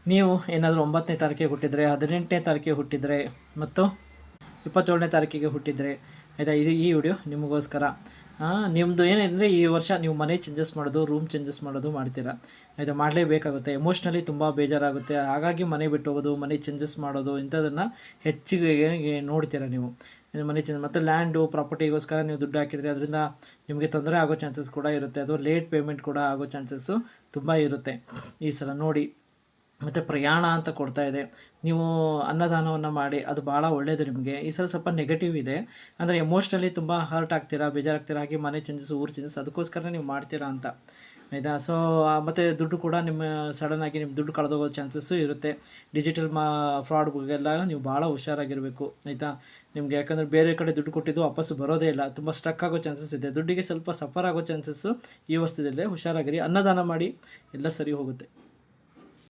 ನೀವು ಏನಾದರೂ 9ನೇ ತಾರೀಕಿಗೆ ಹುಟ್ಟಿದರೆ, 18ನೇ ತಾರೀಕಿಗೆ ಹುಟ್ಟಿದರೆ ಮತ್ತು 27ನೇ ತಾರೀಕಿಗೆ ಹುಟ್ಟಿದರೆ, ಆಯಿತಾ, ಈ ವಿಡಿಯೋ ನಿಮಗೋಸ್ಕರ. ನಿಮ್ಮದು ಏನೆಂದರೆ ಈ ವರ್ಷ ನೀವು ಮನೆ ಚೇಂಜಸ್ ಮಾಡೋದು, ರೂಮ್ ಚೇಂಜಸ್ ಮಾಡೋದು ಮಾಡ್ತೀರಾ, ಆಯಿತಾ, ಮಾಡಲೇಬೇಕಾಗುತ್ತೆ. ಎಮೋಷ್ನಲಿ ತುಂಬ ಬೇಜಾರಾಗುತ್ತೆ. ಹಾಗಾಗಿ ಮನೆ ಬಿಟ್ಟು ಹೋಗೋದು, ಮನೆ ಚೇಂಜಸ್ ಮಾಡೋದು ಇಂಥದನ್ನು ಹೆಚ್ಚಿಗೆ ನೋಡ್ತೀರಾ ನೀವು. ಮನೆ ಚೇಂಜ್ ಮತ್ತು ಲ್ಯಾಂಡು ಪ್ರಾಪರ್ಟಿಗೋಸ್ಕರ ನೀವು ದುಡ್ಡು ಹಾಕಿದರೆ ಅದರಿಂದ ನಿಮಗೆ ತೊಂದರೆ ಆಗೋ ಚಾನ್ಸಸ್ ಕೂಡ ಇರುತ್ತೆ. ಅಥವಾ ಲೇಟ್ ಪೇಮೆಂಟ್ ಕೂಡ ಆಗೋ ಚಾನ್ಸಸ್ಸು ತುಂಬ ಇರುತ್ತೆ ಈ ಸಲ ನೋಡಿ. ಮತ್ತು ಪ್ರಯಾಣ ಅಂತ ಕೊಡ್ತಾ ಇದೆ. ನೀವು ಅನ್ನದಾನವನ್ನು ಮಾಡಿ, ಅದು ಭಾಳ ಒಳ್ಳೆಯದು ನಿಮಗೆ. ಈ ಸಲ ಸ್ವಲ್ಪ ನೆಗೆಟಿವ್ ಇದೆ, ಅಂದರೆ ಎಮೋಷ್ನಲಿ ತುಂಬ ಹರ್ಟ್ ಆಗ್ತೀರಾ, ಬೇಜಾರಾಗ್ತೀರಾ. ಹಾಗೆ ಮನೆ ಚೇಂಜಸ್, ಊರು ಚೇಂಜಸ್ ಅದಕ್ಕೋಸ್ಕರ ನೀವು ಮಾಡ್ತೀರಾ ಅಂತ, ಆಯಿತಾ. ಸೊ ಮತ್ತು ದುಡ್ಡು ಕೂಡ ನಿಮ್ಮ ಸಡನ್ನಾಗಿ ನಿಮ್ಮ ದುಡ್ಡು ಕಳೆದೋಗೋ ಚಾನ್ಸಸ್ಸು ಇರುತ್ತೆ. ಡಿಜಿಟಲ್ ಫ್ರಾಡ್ಗಳಿಗೆಲ್ಲ ನೀವು ಭಾಳ ಹುಷಾರಾಗಿರಬೇಕು, ಆಯಿತಾ. ನಿಮಗೆ ಯಾಕಂದರೆ ಬೇರೆ ಕಡೆ ದುಡ್ಡು ಕೊಟ್ಟಿದ್ದು ವಾಪಸ್ಸು ಬರೋದೇ ಇಲ್ಲ, ತುಂಬ ಸ್ಟ್ರಕ್ ಆಗೋ ಚಾನ್ಸಸ್ ಇದೆ. ದುಡ್ಡಿಗೆ ಸ್ವಲ್ಪ ಸಫರ್ ಆಗೋ ಚಾನ್ಸಸ್ಸು ಈ ವರ್ಷದಲ್ಲೇ. ಹುಷಾರಾಗಿರಿ, ಅನ್ನದಾನ ಮಾಡಿ, ಎಲ್ಲ ಸರಿ ಹೋಗುತ್ತೆ.